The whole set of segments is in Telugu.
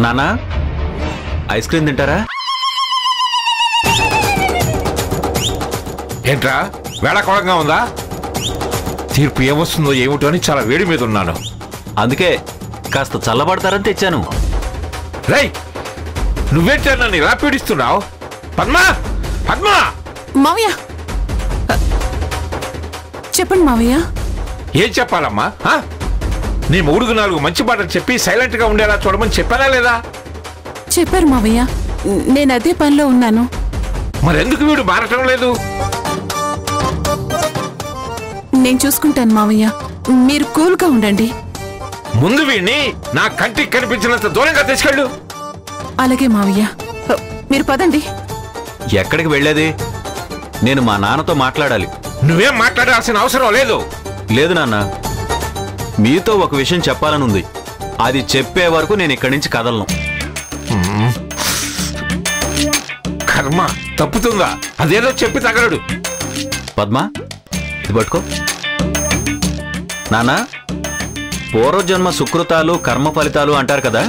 నానా ఐస్ క్రీమ్ తింటారా? ఏంట్రా వేళాకోళంగా ఉందా? తీర్పు ఏమొస్తుందో ఏమిటో అని చాలా వేడి మీద ఉన్నాను. అందుకే కాస్త చల్లబడతారని తెచ్చాను. రై నువ్వేంటా నన్ను ఇలా పీడిస్తున్నావు? పద్మా పద్మా! మావయ్య చెప్పండి మావయ్య. ఏం చెప్పాలమ్మా? నీ మొగుడుకు 4 మంచి మాటలు చెప్పి సైలెంట్ గా ఉండేలా చూడమని చెప్పానా లేదా? చెప్పారు మావయ్య, నేను అదే పనిలో ఉన్నాను. మరెందుకు వీడు మారటం లేదు? నేను చూసుకుంటాను మావయ్య, మీరు కూల్గా ఉండండి. ముందు వీడిని నా కంటికి కనిపించినంత దూరంగా తీసుకెళ్ళు. అలాగే మావయ్య, మీరు పదండి. ఎక్కడికి వెళ్ళేది? నేను మా నాన్నతో మాట్లాడాలి. నువ్వేం మాట్లాడాల్సిన అవసరం లేదు. లేదు నాన్న, మీతో ఒక విషయం చెప్పాలనుంది. అది చెప్పే వరకు నేను ఇక్కడి నుంచి కదలను. కర్మ తప్పుతుందా? అదేదో చెప్పి తగలడు. పద్మా ఇది పట్టుకో. నాన్న, పూర్వజన్మ సుకృతాలు కర్మ ఫలితాలు అంటారు కదా,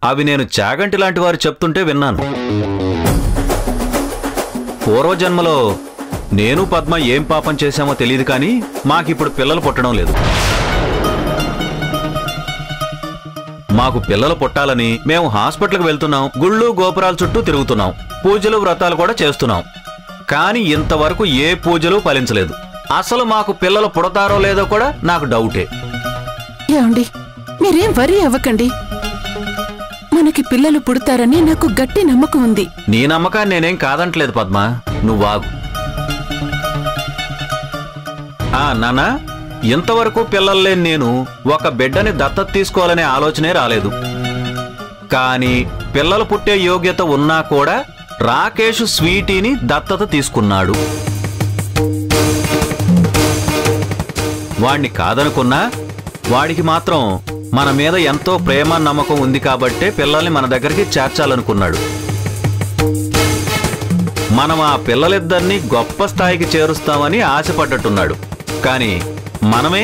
అవి నేను చాగంటి లాంటి వారు చెప్తుంటే విన్నాను. పూర్వజన్మలో నేను పద్మ ఏం పాపం చేశామో తెలియదు, కానీ మాకిప్పుడు పిల్లలు పుట్టడం లేదు. మాకు పిల్లలు పుట్టాలని మేము హాస్పిటల్కి వెళ్తున్నాం, గుళ్ళు గోపురాల చుట్టూ తిరుగుతున్నాం, పూజలు వ్రతాలు కూడా చేస్తున్నాం. కానీ ఇంతవరకు ఏ పూజలు ఫలించలేదు. అసలు మాకు పిల్లలు పుడతారో లేదో కూడా నాకు డౌటే. ఏమండి, మీరేం వరీ అవ్వకండి. మనకి పిల్లలు పుడతారని నాకు గట్టి నమ్మకం ఉంది. నీ నమ్మకాన్ని నేనేం కాదంటలేదు పద్మ, నువ్వాగు. నాన్న, ఇంతవరకు పిల్లలు లేని నేను ఒక బిడ్డని దత్తత తీసుకోవాలనే ఆలోచనే రాలేదు. కానీ పిల్లలు పుట్టే యోగ్యత ఉన్నా కూడా రాకేష్ స్వీటీని దత్తత తీసుకున్నాడు. వాణ్ణి కాదనుకున్నా వాడికి మాత్రం మన మీద ఎంతో ప్రేమ నమ్మకం ఉంది కాబట్టే పిల్లల్ని మన దగ్గరికి చేర్చాలనుకున్నాడు. మనం ఆ పిల్లలిద్దరినీ గొప్ప స్థాయికి చేరుస్తామని ఆశపడ్డట్టున్నాడు. కానీ మనమే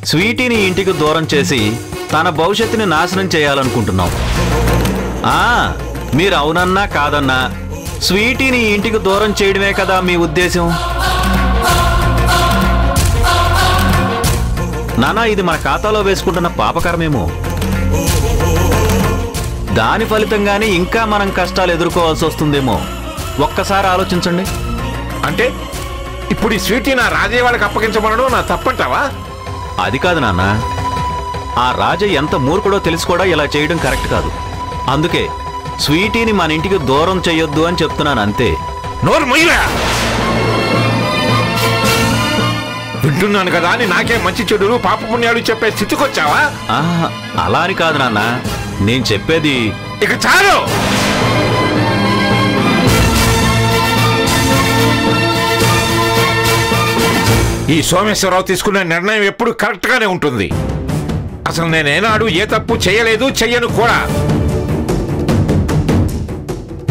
స్వీటీని ఇంటికి దూరం చేసి తన భవిష్యత్తుని నాశనం చేయాలనుకుంటున్నాం. మీరు అవునన్నా కాదన్నా స్వీటీని ఇంటికి దూరం చేయడమే కదా మీ ఉద్దేశం. నానా, ఇది మన ఖాతాలో వేసుకుంటున్న పాపకరమేమో. దాని ఫలితంగానే ఇంకా మనం కష్టాలు ఎదుర్కోవాల్సి వస్తుందేమో. ఒక్కసారి ఆలోచించండి. అంటే ఇప్పుడు ఈ స్వీటీ నా రాజయ్య వాళ్ళకి అప్పగించమనడం నా తప్పంటావా? అది కాదు నాన్న, ఆ రాజయ్య ఎంత మూర్ఖుడో తెలిసి కూడా ఇలా చేయడం కరెక్ట్ కాదు. అందుకే స్వీటీని మన ఇంటికి దూరం చెయ్యొద్దు అని చెప్తున్నాను, అంతే. నోరు మొయ్యరా! వింటున్నాను కదా అని నాకే మంచి చెడులు పాప పుణ్యాలు చెప్పే స్థితికొచ్చావా? అలా అని కాదు నాన్న, నేను చెప్పేది. ఇక చాలు. ఈ సోమేశ్వరరావు తీసుకున్న నిర్ణయం ఎప్పుడు కరెక్ట్ గానే ఉంటుంది. అసలు నేనేనాడు ఏ తప్పు చేయలేదు, చెయ్యను కూడా.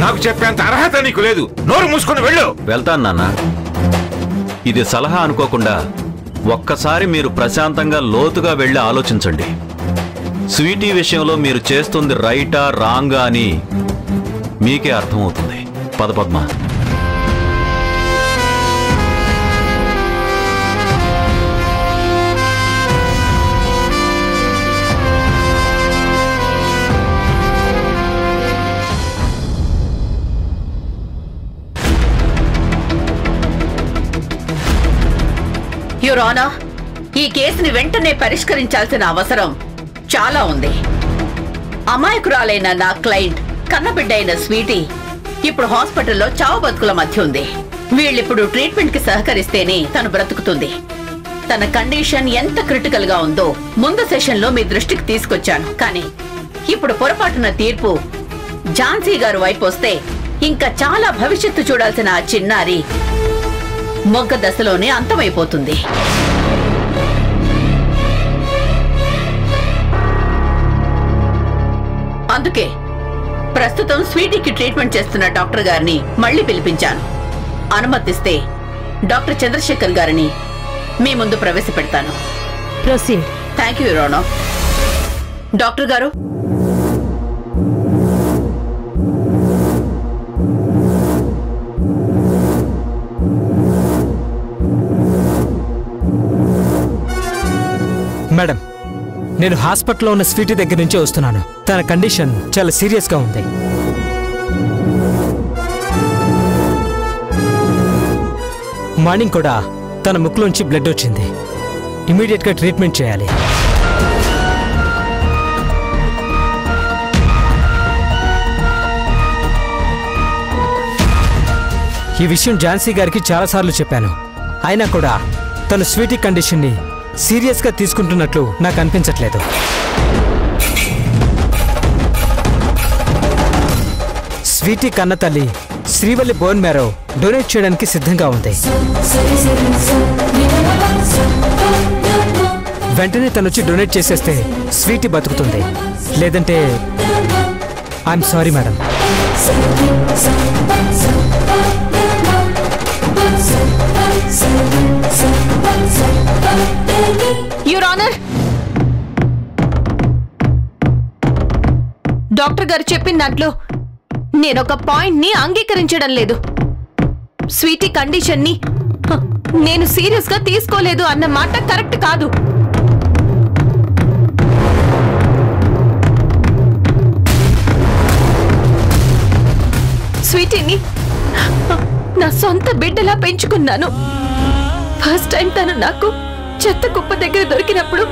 నాకు చెప్పేంత అర్హత నీకు లేదు. నోరు మూసుకుని వెళ్ళు. వెళ్తాను నాన్న. ఇది సలహా అనుకోకుండా ఒక్కసారి మీరు ప్రశాంతంగా లోతుగా వెళ్ళి ఆలోచించండి. స్వీటీ విషయంలో మీరు చేస్తుంది రైటా రాంగా అని మీకే అర్థమవుతుంది. పద పద్మ. యువర్ ఆనర్, ఈ కేసుని వెంటనే పరిష్కరించాల్సిన అవసరం చాలా ఉంది. అమాయకురాలైన నా క్లయింట్ కన్నబిడ్డ అయిన స్వీటీ ఇప్పుడు హాస్పిటల్లో చావు బతుకుల మధ్య ఉంది. వీళ్ళిప్పుడు ట్రీట్మెంట్ కి సహకరిస్తేనే తను బ్రతుకుతుంది. తన కండిషన్ ఎంత క్రిటికల్ గా ఉందో ముందు సెషన్ లో మీ దృష్టికి తీసుకొచ్చాను. కానీ ఇప్పుడు పొరపాటున తీర్పు ఝాన్సీ గారు వైపు వస్తే ఇంకా చాలా భవిష్యత్తు చూడాల్సిన ఆ చిన్నారి మొగ్గ దశలోనే అంతమైపోతుంది. అందుకే ప్రస్తుతం స్వీటీకి ట్రీట్మెంట్ చేస్తున్న డాక్టర్ గారిని మళ్లీ పిలిపించాను. అనుమతిస్తే డాక్టర్ చంద్రశేఖర్ గారిని మీ ముందు ప్రవేశపెడతాను. Proceed. Thank you your honour. Doctor గారు, మేడం, నేను హాస్పిటల్లో ఉన్న స్వీటీ దగ్గర నుంచే వస్తున్నాను. తన కండిషన్ చాలా సీరియస్గా ఉంది. మార్నింగ్ కూడా తన ముక్కులోంచి బ్లడ్ వచ్చింది. ఇమీడియట్గా ట్రీట్మెంట్ చేయాలి. ఈ విషయం ఝాన్సీ గారికి చాలాసార్లు చెప్పాను. అయినా కూడా తను స్వీటీ కండిషన్ని సీరియస్గా తీసుకుంటున్నట్లు నాకు అనిపించట్లేదు. స్వీటీ కన్న తల్లి శ్రీవల్లి బోన్ మ్యారో డొనేట్ చేయడానికి సిద్ధంగా ఉంది. వెంటనే తనొచ్చి డొనేట్ చేసేస్తే స్వీటీ బతుకుతుంది. లేదంటే I'm sorry madam. Your honour, doctor గారు చెప్పిన దాంట్లో నేనొక పాయింట్ ని అంగీకరించడం లేదు. స్వీటీ కండిషన్ ని నేను సీరియస్ గా తీసుకోలేదు అన్న మాట కరెక్ట్ కాదు. స్వీటీని నా సొంత బిడ్డలా పెంచుకున్నాను. ఫస్ట్ టైం తను నాకు చెత్త కుప్ప దగ్గర దొరికినప్పుడు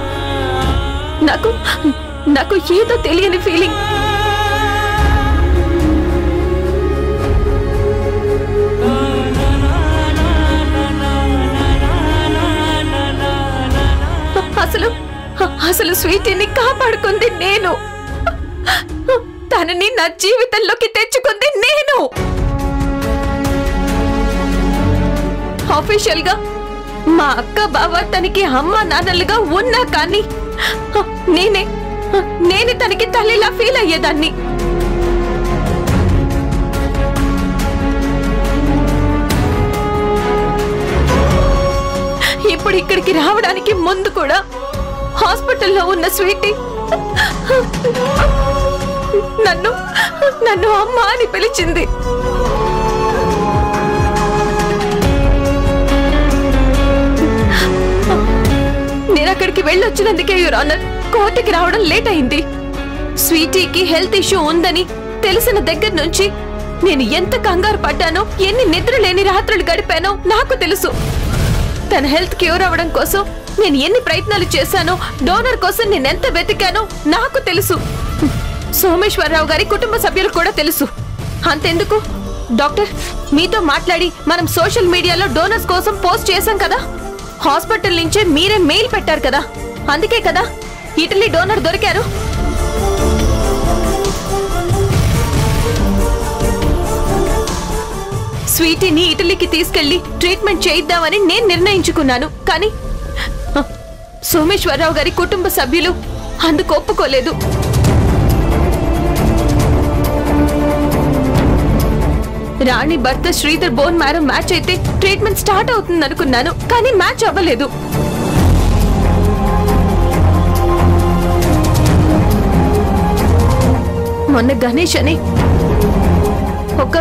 నాకు ఏదో తెలియని ఫీలింగ్. అసలు స్వీటీని కాపాడుకుంది నేను. తనని నా జీవితంలోకి తెచ్చుకుంది నేను. ఆఫీషియల్ గా మా అక్క బావ తనకి అమ్మ నాన్నలుగా ఉన్నా కానీ నేనే తనకి తల్లిలా ఫీల్ అయ్యేదాన్ని. ఇప్పుడు ఇక్కడికి రావడానికి ముందు కూడా హాస్పిటల్లో ఉన్న స్వీటీ నన్ను అమ్మ అని పిలిచింది. నేను అక్కడికి వెళ్ళొచ్చినందుకే యువర్ ఆనర్ కోర్టుకి రావడం లేట్ అయింది. స్వీటీకి హెల్త్ ఇష్యూ ఉందని తెలిసిన దగ్గర నుంచి నేను ఎంత కంగారు పడ్డానో, ఎన్ని నిద్ర లేని రాత్రులు గడిపానో నాకు తెలుసు. తన హెల్త్ క్యూర్ అవ్వడం కోసం నేను ఎన్ని ప్రయత్నాలు చేశానో, డోనర్ కోసం నేనెంత వెతికానో నాకు తెలుసు. సోమేశ్వరరావు గారి కుటుంబ సభ్యులకు కూడా తెలుసు. అంతెందుకు డాక్టర్, మీతో మాట్లాడి మనం సోషల్ మీడియాలో డోనర్స్ కోసం పోస్ట్ చేశాం కదా. హాస్పిటల్ నుంచే మీరే మెయిల్ పెట్టారు కదా. అందుకే కదా ఇటలీ డోనర్ దొరికారు. స్వీటీని ఇటలీకి తీసుకెళ్లి ట్రీట్మెంట్ చేయిద్దామని నేను నిర్ణయించుకున్నాను. కానీ సోమేశ్వరరావు గారి కుటుంబ సభ్యులు అందుకు ఒప్పుకోలేదు. రాణి భర్త శ్రీధర్ బోన్ మ్యారో మ్యాచ్ అయితే ట్రీట్మెంట్ స్టార్ట్ అవుతుంది అనుకున్నాను, కానీ మ్యాచ్ అవ్వలేదు. మొన్న గణేష్ అని ఒక